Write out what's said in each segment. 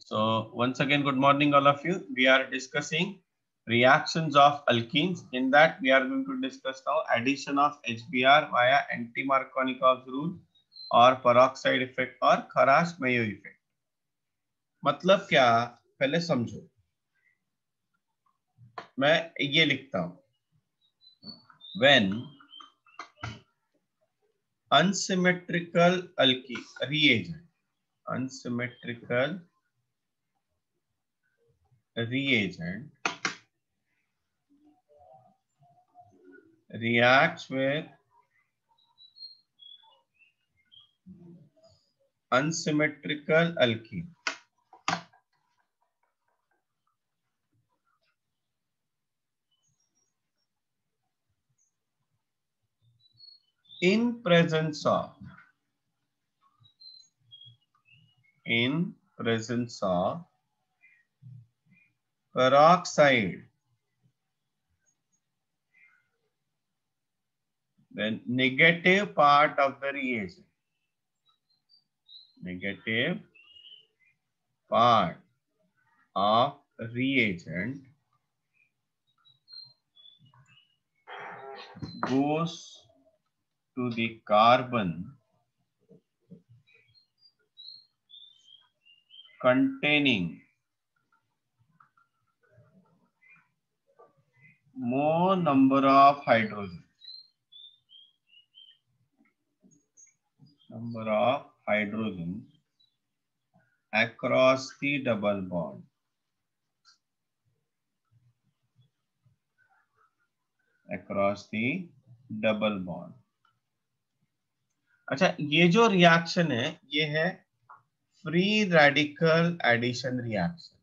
So once again, good morning, all of you. We are discussing reactions of alkenes. In that, we are going to discuss now addition of HBr via anti-Markovnikov's rule और peroxide effect और Kharash-Mayo effect. मतलब क्या? पहले समझो. मैं ये लिखता हूँ. When unsymmetrical alkene reagent, unsymmetrical reagent reacts with unsymmetrical alkene. In presence of peroxide, the negative part of the reagent, negative part of reagent goes to the carbon containing more number of hydrogens. Number of hydrogens across the double bond. Across the double bond. अच्छा, ये जो reaction है ये है free radical addition reaction.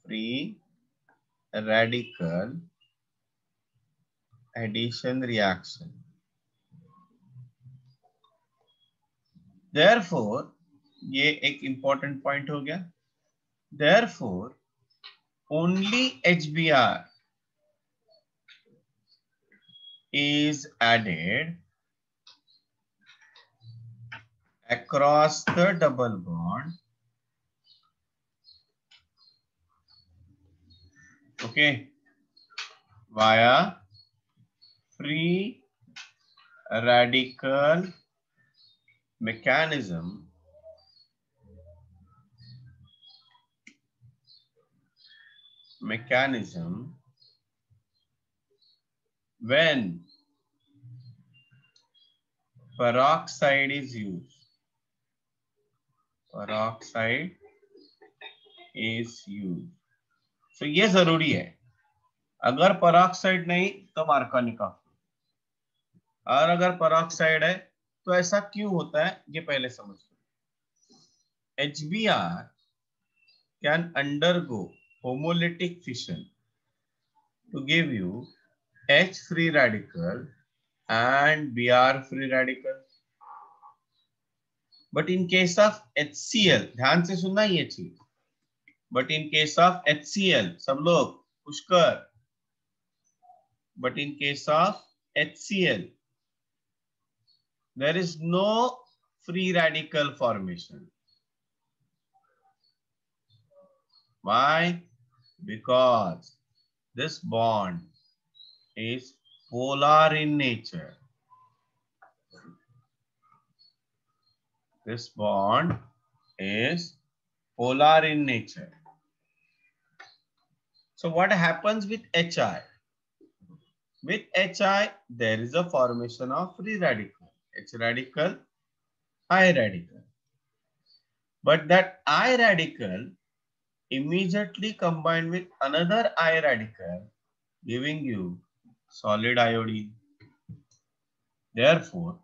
Free radical addition reaction. Therefore, ये एक important point हो गया. Therefore, only HBr is added across the double bond. Okay, via free radical mechanism when peroxide is used. Peroxide is used. So ये जरूरी है. अगर peroxide नहीं तो Markovnikov. और अगर peroxide है तो ऐसा क्यों होता है ये पहले समझ लो. HBr can undergo homolytic fission to give you H free radical and Br free radical. But in case of HCl, ध्यान से सुनना ये चीज. But in case of HCl, सब लोग Pushkar. But in case of HCl, there is no free radical formation. Why? Because this bond is polar in nature. This bond is polar in nature. So what happens with HI? With HI, there is a formation of free radical. H radical, I radical. But that I radical immediately combined with another I radical, giving you solid iodine. Therefore,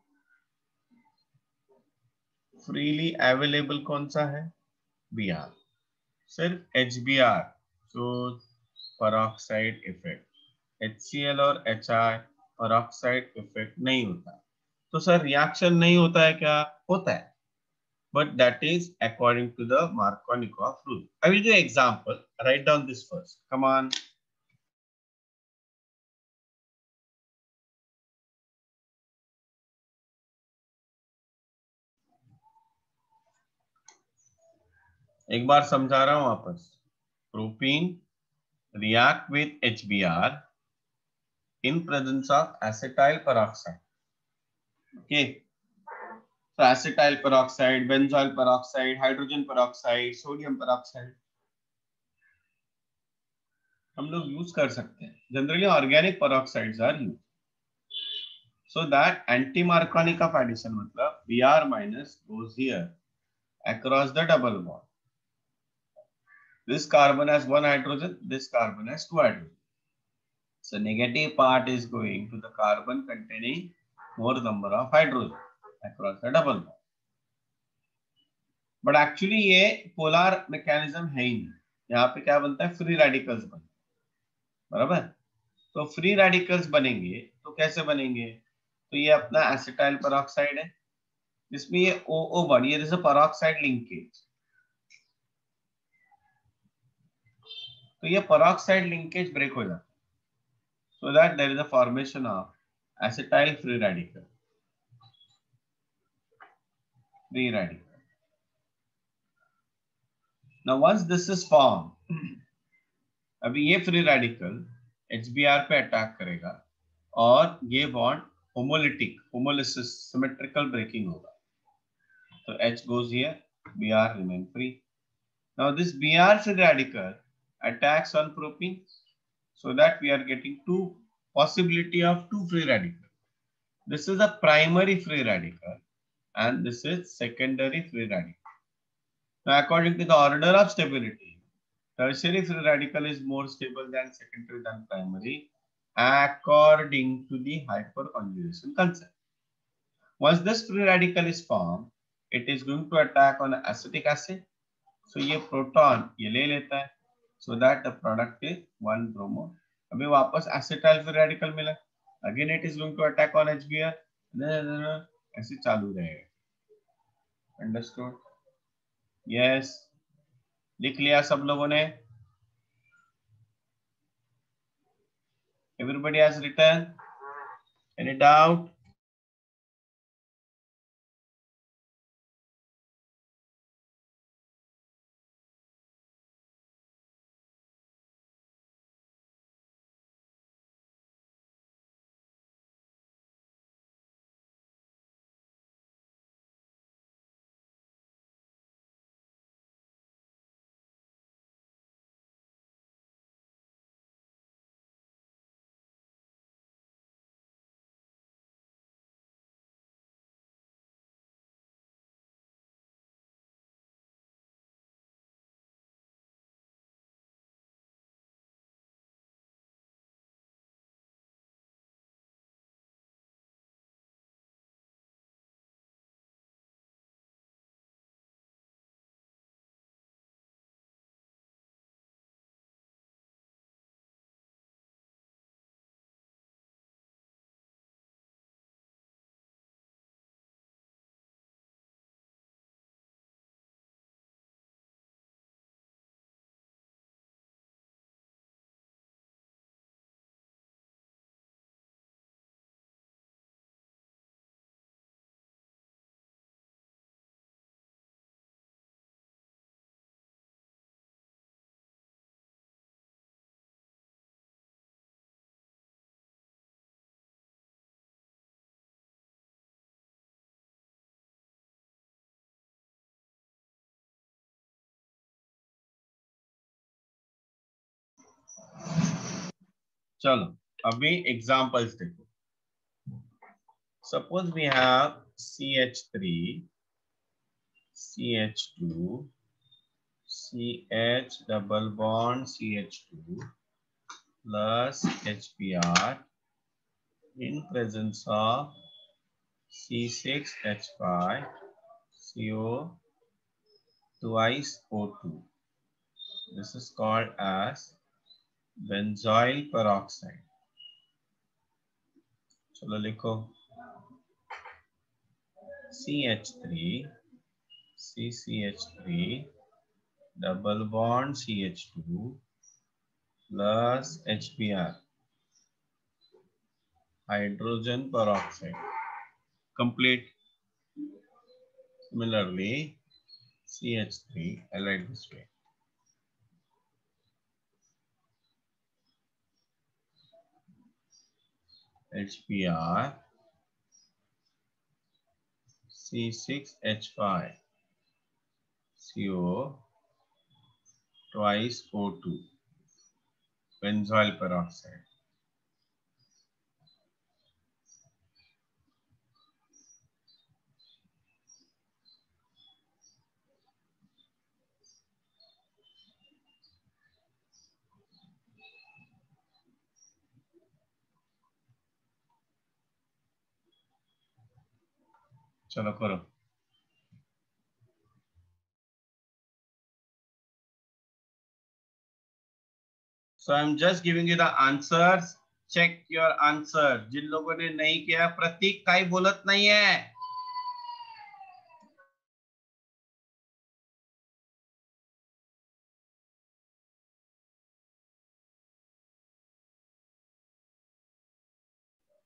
freely available कौन सा है? Br. सिर्फ HBr. So peroxide effect. HCl और HI peroxide effect नहीं होता. तो sir reaction नहीं होता है क्या? होता है. But that is according to the Markovnikov rule. I will give an example. Write down this first. Come on. एक बार समझा रहा हूं वापस. Propene react with HBr in presence of acetyl peroxide. Okay, so acetyl peroxide, benzoyl peroxide, hydrogen peroxide, sodium peroxide हम लोग use कर सकते हैं. Generally organic peroxides are use. So that anti-Marconi of addition मतलब Br minus goes here across the double bond. This carbon has one hydrogen, this carbon has two hydrogen. So negative part is going to the carbon containing more number of hydrogen across the double bond. But actually ये polar mechanism है ही नहीं. यहाँ पे क्या बनता है? Free radicals बनते हैं. बराबर. तो फ्री रेडिकल्स बनेंगे तो कैसे बनेंगे? तो ये अपना एसिटाइल पेरोक्साइड है जिसमें ये OO बॉन्ड, ये जैसे पेरोक्साइड लिंकेज, तो ये पेरोक्साइड लिंकेज ब्रेक हो जाता है. So that there is a formation of acetyl free radical. Free radical. Now once this is formed, अभी ये फ्री रेडिकल HBr पे अटैक करेगा और ये bond homolytic, homolysis, symmetrical breaking होगा. तो H goes here, Br remain free. Now this Br free radical attacks on propene, so that we are getting two possibility of two free radicals. This is a primary free radical and this is secondary free radical. Now according to the order of stability, tertiary free radical is more stable than secondary than primary according to the hyperconjugation concept. Once this free radical is formed, it is going to attack on acetic acid. So ये proton ये ले लेता है, so that the product is 1 bromo. अभी वापस acetyl free radical मिला, again it is going to attack on HBr, ऐसे चालू रहेगा. Understood? Yes. लिख लिया सब लोगों ने? Everybody has written? Any doubt? चलो अभी एग्जांपल्स देखो. Suppose we have CH3, CH2, CH double bond CH2 plus HBr in presence of C6H5 CO twice O2. This is called as benzoyl peroxide. चलो लिखो CH3, CCH3 double bond CH2 plus HBr, hydrogen peroxide. Complete. Similarly, CH3, I'll write this way. HBr, C6H5, CO, twice O2, benzoyl peroxide. चलो करो. So I'm just giving you the answers. Check your answer. जिन लोगों ने नहीं किया, प्रतीक काई बोलत नहीं है.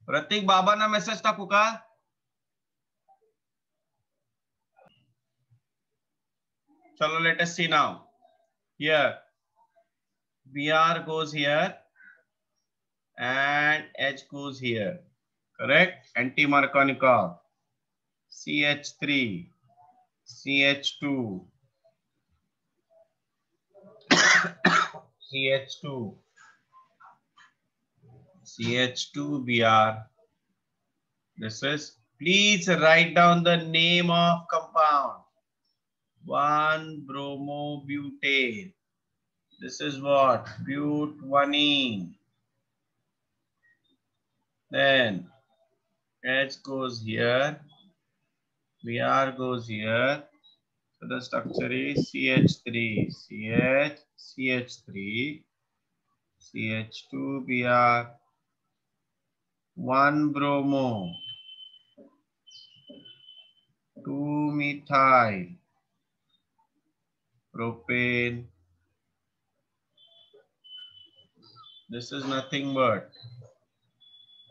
प्रतीक बाबा ना मैसेज टाकू का. चलो let us see now. Here Br goes here and H goes here. Correct? Anti-Markovnikov. CH3, CH2, CH2, CH2Br. This is, please write down the name of compound. 1-bromobutane. This is what? Butanene. Then H goes here, Br goes here. So the structure is CH3, CH, CH3, CH2Br, 1-bromo, 2-methyl, propane. This is nothing but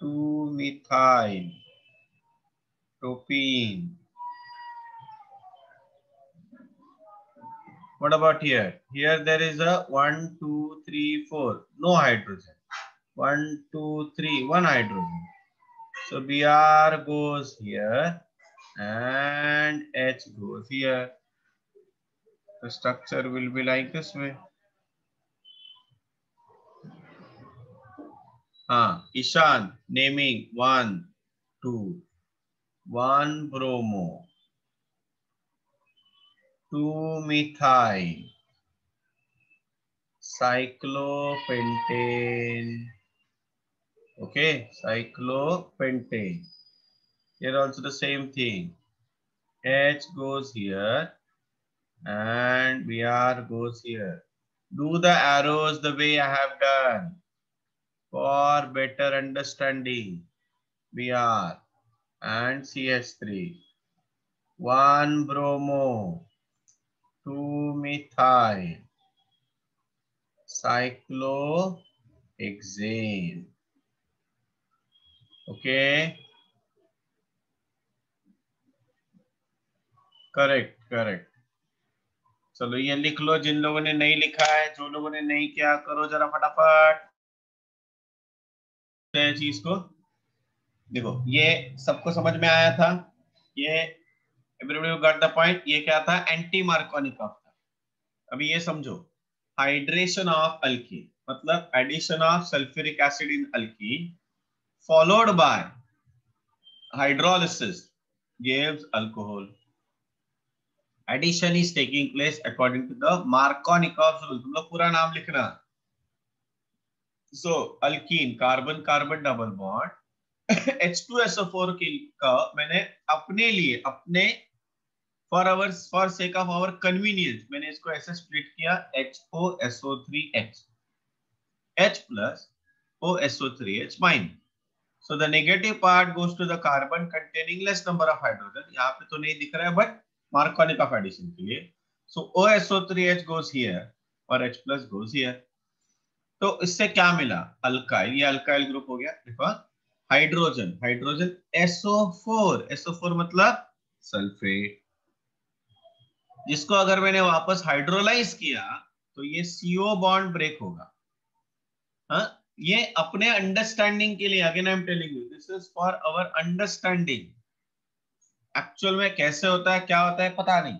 2-methyl, propene. What about here? Here there is a 1, 2, 3, 4. No hydrogen. 1, 2, 3. 1 hydrogen. So Br goes here and H goes here. The structure will be like this way. Ishan naming 1, 2. 1-bromo. 2-methyl. Cyclopentane. Okay, cyclopentane. Here also the same thing. H goes here and Br goes here. Do the arrows the way I have done for better understanding. Br and CH3. 1-bromo. 2-methyl. Cyclohexane. Okay. Correct. चलो ये लिख लो जिन लोगों ने नहीं लिखा है. जो लोगों ने नहीं किया करो जरा फटाफट चीज को. देखो ये सबको समझ में आया था. ये एवरीबॉडी गॉट द पॉइंट. ये क्या था? एंटी मार्कोनिकॉव था. अभी ये समझो, हाइड्रेशन ऑफ अल्कीन मतलब addition of sulphuric acid in alkene followed by hydrolysis gives alcohol. Addition is taking place according to the Markovnikov's rule. तुम लोग पूरा नाम लिखना. So alkene carbon carbon double bond H2SO4 का मैंने अपने लिए अपने for sake of our convenience मैंने इसको ऐसे स्प्लिट किया HOSO3H H plus OSO3H minus. So the negative part goes to the carbon containing less number of hydrogen. यहाँ पे तो नहीं दिख रहा है but Markovnikov addition के लिए. So OSO3H goes here और H plus goes here. तो इससे क्या मिला? अल्काइल. ये अल्काइल ग्रुप हो गया. देखो हाइड्रोजन हाइड्रोजन SO4 मतलब सल्फेट. जिसको अगर मैंने वापस हाइड्रोलाइज किया तो ये CO बॉन्ड ब्रेक होगा। हाँ, ये अपने अंडरस्टैंडिंग के लिए, again I am telling you, this is for our understanding. Actual में कैसे होता है, क्या होता है, पता नहीं,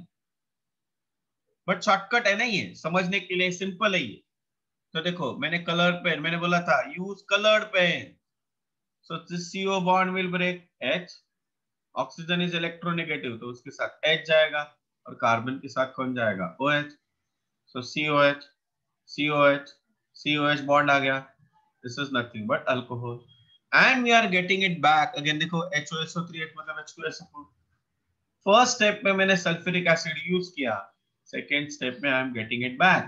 बट शॉर्टकट है ना, ये समझने के लिए सिंपल है ये। तो देखो, मैंने कलर पेन, मैंने बोला था use coloured pen, so this CO bond will break H, oxygen is electronegative तो उसके साथ H जाएगा, और कार्बन के साथ कौन जाएगा, OH, so COH, COH, COH bond आ गया, this is nothing but alcohol, and we are getting it back again. देखो HOSO3H मतलब H2SO4। फर्स्ट स्टेप में मैंने सल्फ्यूरिक एसिड यूज किया, सेकेंड स्टेप में I am getting it back,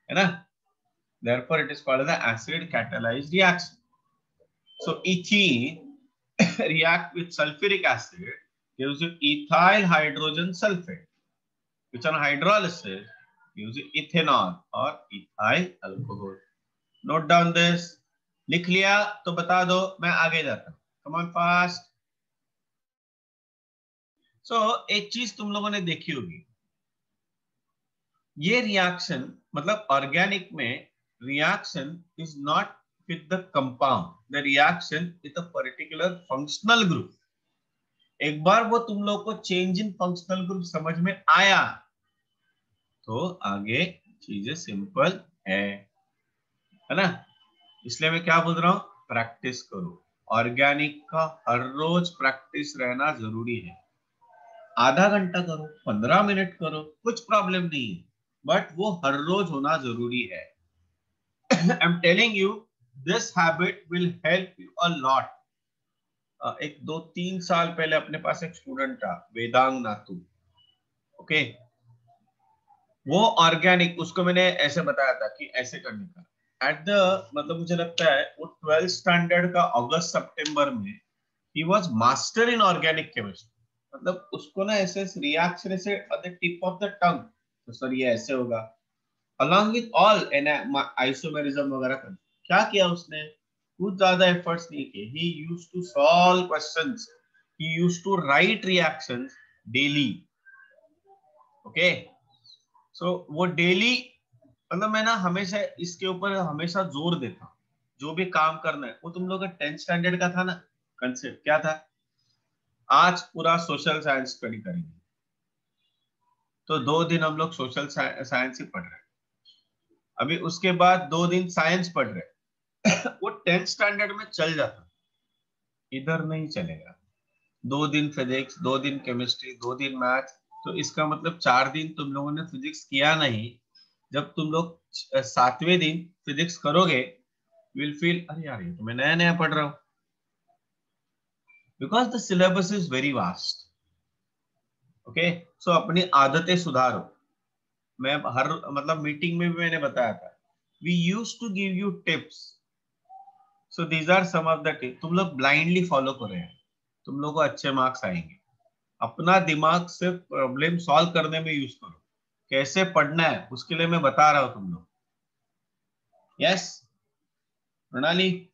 है ना, therefore it is called as the acid catalyzed reaction. So ethene react with sulfuric acid gives you ethyl hydrogen sulfate, which on hydrolysis gives you ethanol or ethyl alcohol. Note down this. लिख लिया तो बता दो, मैं आगे जाता हूं, come on fast. So एक चीज तुम लोगों ने देखी होगी, ये रिएक्शन मतलब ऑर्गेनिक में reaction is not with the compound, the reaction with a particular functional group. एक बार वो तुम लोग को चेंज इन फंक्शनल ग्रुप समझ में आया तो आगे चीजें सिंपल है ना। इसलिए मैं क्या बोल रहा हूं, प्रैक्टिस करो, ऑर्गेनिक का हर रोज प्रैक्टिस रहना जरूरी है। आधा घंटा करो, 15 मिनट करो, कुछ प्रॉब्लम नहीं है, बट वो हर रोज होना जरूरी है। I'm telling you, this habit will help you a lot. एक 2-3 साल पहले अपने पास एक स्टूडेंट था, वेदांग नातू, ओके, वो ऑर्गेनिक, उसको मैंने ऐसे बताया था कि ऐसे करने का, एट द मतलब मुझे लगता है वो 12th स्टैंडर्ड का अगस्त सितंबर में he was master in organic chemistry. मतलब उसको ना ऐसे रिएक्शन से at the tip of the tongue, तो सर ये ऐसे होगा, along with all isomerism वगैरह कर, क्या किया उसने, कुछ ज्यादा एफर्ट्स नहीं किए, he used to solve questions, he used to write reactions daily, okay, so वो डेली, मतलब मैं ना हमेशा इसके ऊपर हमेशा जोर देता हूँ, जो भी काम करना है, वो तुम लोग का 10th स्टैंडर्ड का था ना कंसेप्ट, क्या था, आज पूरा सोशल साइंस स्टडी करेंगे, तो 2 दिन हम लोग सोशल साइंस ही पढ़ रहे हैं, अभी उसके बाद 2 दिन साइंस पढ़ रहे हैं। वो 10th स्टैंडर्ड में चल जाता, इधर नहीं चलेगा, 2 दिन फिजिक्स, 2 दिन केमिस्ट्री, 2 दिन मैथ, तो इसका मतलब 4 दिन तुम लोगों ने फिजिक्स किया नहीं। जब तुम लोग 7वें दिन फिजिक्स करोगे, विल फील अरे यार ये तो मैं नया नया पढ़ रहा हूँ, because the syllabus is very vast, okay. So अपनी आदतें सुधारो, मैं हर मतलब मीटिंग में भी मैंने बताया था, we use to give you tips, so these are some of the tips, तुम लोग ब्लाइंडली फॉलो कर रहे हैं, तुम लोग को अच्छे मार्क्स आएंगे। अपना दिमाग सिर्फ प्रॉब्लम सॉल्व करने में यूज करो, कैसे पढ़ना है उसके लिए मैं बता रहा हूं तुम लोग। यस प्रणाली,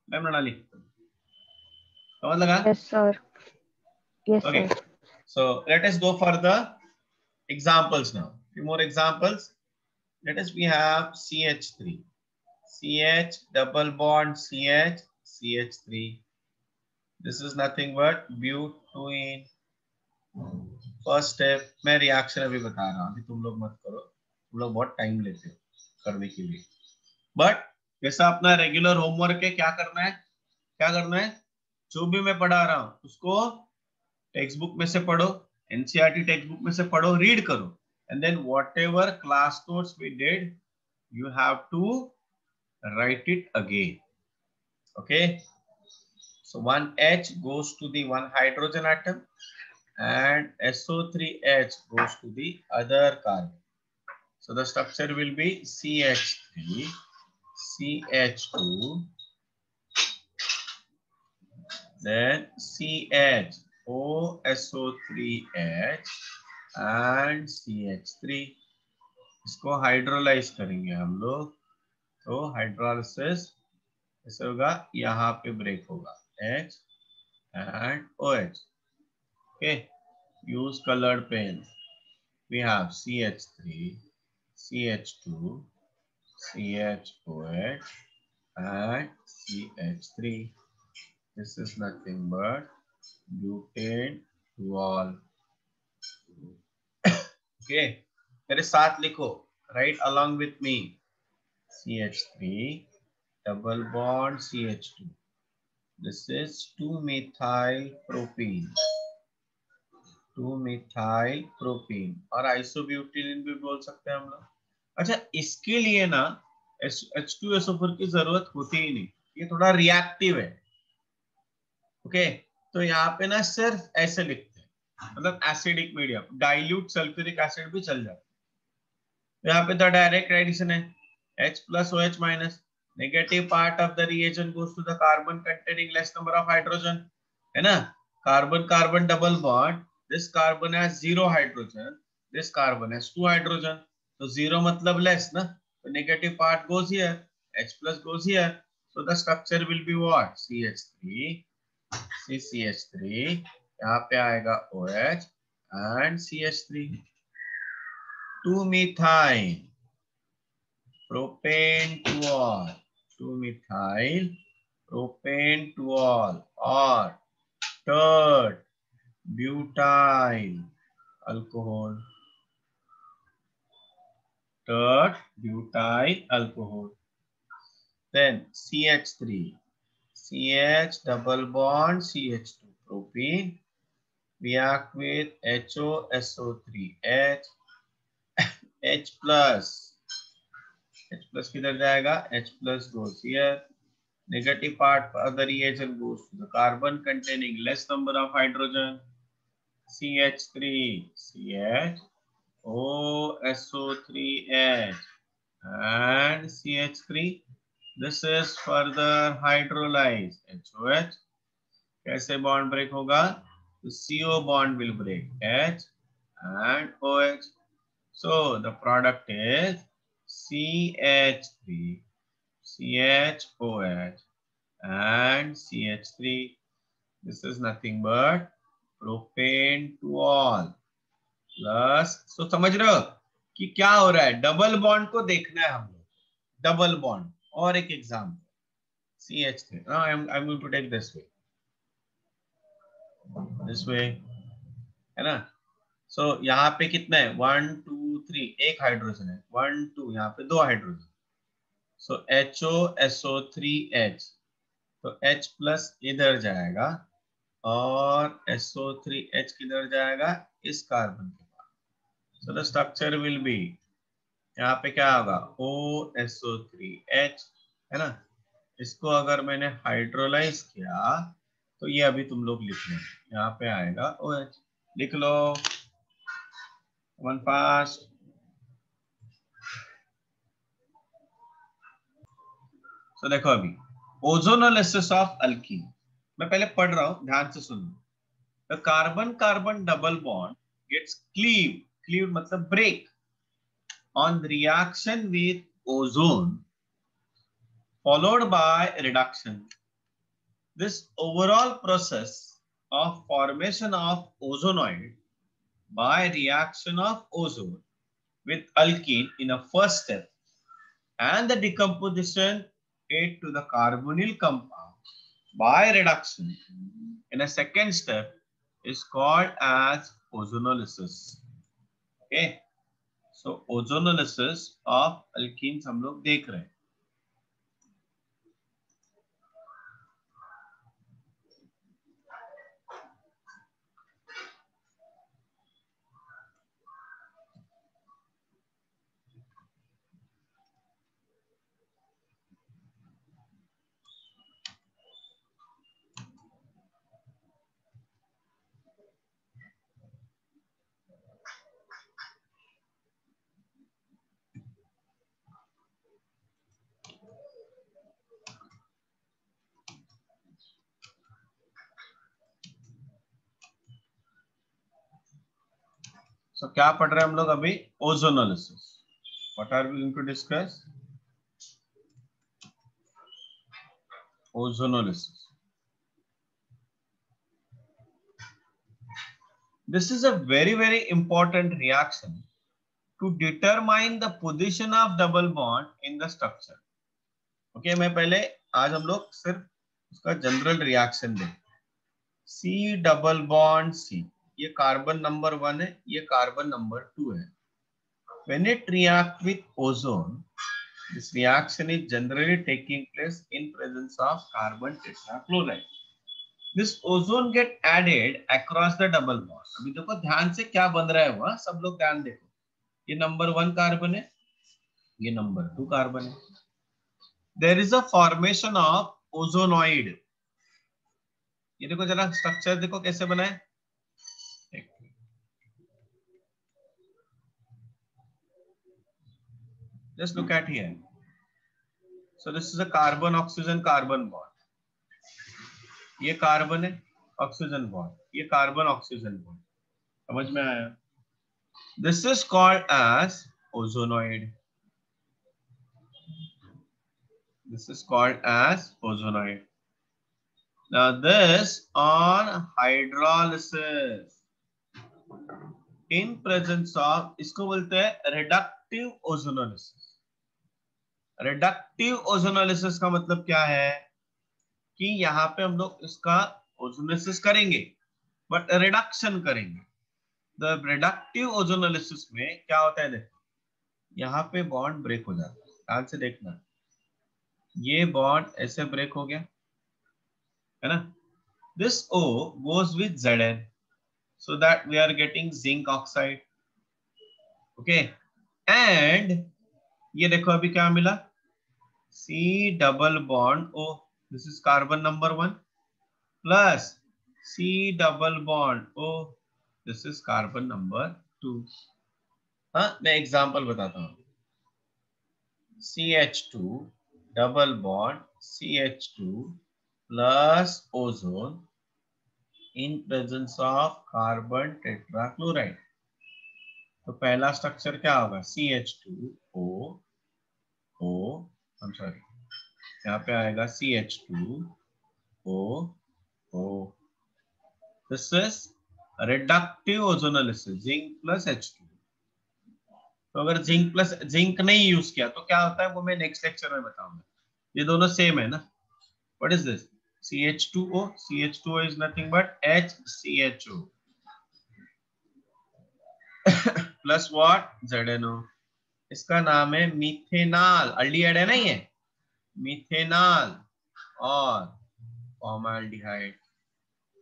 मैं प्रणाली, समझ लगा? Yes, sir. Yes, okay, sir. So let us go for the examples now, few more examples. Let us we have CH3, CH double bond CH, CH3, this is nothing but butene। First step, मैं reaction अभी बता रहा हूं, अभी तुम लोग मत करो, तुम लोग बहुत टाइम लेते हो करने के लिए, बट जैसा अपना रेगुलर होमवर्क है, क्या करना है, क्या करना है, जो भी मैं पढ़ा रहा हूं उसको टेक्स्ट बुक में से पढ़ो, एनसीईआरटी टेक्स्ट बुक में से पढ़ो, रीड करो, and then whatever class notes we did you have to write it again, okay. So one H goes to the one hydrogen atom and SO3H goes to the other carbon. So the structure will be CH3, CH2, then CH, OSO3H and CH3। इसको hydrolyse करेंगे हम लोग, तो hydrolysis ऐसे होगा, यहाँ पे break होगा H and OH, okay, use colored pen, we have CH3, CH2, CHOH, and CH3. This is nothing but butane duol. Okay, मेरे साथ लिखो, write along with me. CH3 double bond CH2. This is 2-methyl propene. 2-methyl propene और आइसोब्यूटिलीन भी बोल सकते हैं हम लोग. अच्छा, इसके लिए ना H2SO4 की जरूरत होती ही नहीं, ये थोड़ा रिएक्टिव है. ओके, तो यहाँ पे ना सिर्फ ऐसे लिखते हैं, मतलब acidic medium, dilute sulphuric acid भी चल जाता है. यहाँ पे तो डायरेक्ट एडिशन है, H plus OH minus. Negative part of the reagent goes to the carbon containing less number of hydrogen, है ना. Carbon carbon double bond. This carbon has 0 hydrogen. This carbon has 2 hydrogen. So 0 मतलब less ना. So negative part goes here. H plus goes here. So the structure will be what? CH3. CCH3. यहाँ पे आएगा OH and CH3. 2-methyl propane tool, 2-methyl propane tool or third butyl alcohol, third butyl alcohol. Then CH3, CH double bond CH2 propene react with HOSO3H, H plus किधर जाएगा, H plus goes here. Negative part of the reagent goes to the carbon containing less number of hydrogen. CH3, CH, OSO3H and CH3. This is further hydrolyzed. HOH. कैसे bond break होगा? The CO bond will break H and OH. So the product is CH3, CHOH and CH3. This is nothing but propane tool plus. So समझ रहे हो कि क्या हो रहा है? डबल बॉन्ड को देखना है हम लोग. डबल बॉन्ड और एक example CH3. I'm going to take this way, है ना. So यहाँ पे कितना है? 1 2 3, एक हाइड्रोजन है. 1 2, यहाँ पे 2 हाइड्रोजन. So HOSO3H. तो H प्लस इधर जाएगा और SO3H किधर जाएगा? इस कार्बन के पास. So the structure will be, यहाँ पे क्या होगा? OSO3H, है ना. इसको अगर मैंने हाइड्रोलाइज किया तो ये अभी तुम लोग लिख लो. यहाँ पे आएगा OH. लिख लो वन फास्ट. तो देखो अभी ओजोनोलिसिस ऑफ अल्कीन. मैं पहले पढ़ रहा हूं, ध्यान से सुनो. The carbon-carbon double bond gets cleaved. Cleaved मतलब break on reaction with ozone, followed by reduction. This overall process of formation of ozonoid by reaction of ozone with alkene in a first step and the decomposition it to the carbonyl compound by reduction in a second step is called as ozonolysis. Okay, so ozonolysis of alkenes हम लोग देख रहे हैं. So क्या पढ़ रहे हैं हम लोग अभी? Ozonolysis. What are we going to discuss? Ozonolysis. This is a very important reaction to determine the position of double bond in the structure. Okay, मैं पहले आज हम लोग सिर्फ उसका जनरल रिएक्शन देखें. C डबल बॉन्ड C, ये carbon number 1 है, ये कार्बन नंबर 2 है. When it react with ozone, this reaction is generally taking place in presence of carbon tetrachloride. This ozone get added across the double bond. अभी देखो ध्यान से क्या बन रहा है वहां, सब लोग ध्यान देखो. ये नंबर 1 कार्बन है, ये नंबर 2 कार्बन है. There is a formation of ozonoid. ये देखो जरा स्ट्रक्चर देखो कैसे बना है. Just look at here. So this is a carbon oxygen carbon bond. ये कार्बन है, ऑक्सीजन बॉन्ड, ये कार्बन ऑक्सीजन बॉन्ड. समझ में आया? This is called as ozonoid. This is called as ozonoid. Now this on hydrolysis in presence of, इसको बोलते हैं reductive ozonolysis. Reductive ozonolysis का मतलब क्या है कि यहाँ पे हम लोग इसका ओजोनोलिसिस करेंगे बट रिडक्शन करेंगे. द रिडक्टिव ओजोनोलिसिस में क्या होता है, देखो यहाँ पे बॉन्ड ब्रेक हो जाता है. ध्यान से देखना, ये बॉन्ड ऐसे ब्रेक हो गया है ना. This O goes with Zn so that we are getting zinc oxide. Okay, and ये देखो अभी क्या मिला, C double bond O. This is carbon number 1 plus C double bond O. This is carbon number 2. हाँ, मैं example बताता हूँ. CH2 double bond CH2 plus ozone in presence of carbon tetrachloride. तो पहला स्ट्रक्चर क्या होगा, CH2O O, I'm sorry, यहाँ पे आएगा CH2O O. This is reductive ozonolysis, zinc plus H2. तो अगर जिंक नहीं यूज किया तो क्या होता है वो मैं नेक्स्ट लेक्चर में बताऊंगा. ये दोनों सेम है ना. What is this, CH2O. CH2O is nothing but HCHO plus what, ZNO. इसका नाम है मिथेनॉल. अल्डिहाइड है ना ये, मिथेनॉल और फॉर्माल्डिहाइड.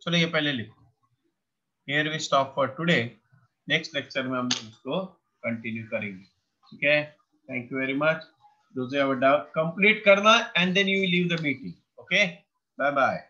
चलो ये पहले लिखो. Here we stop for today. Next lecture में हम इसको कंटिन्यू करेंगे. ठीक है, thank you very much. Those who have a doubt, complete करना and then you will leave the meeting. Okay, bye bye.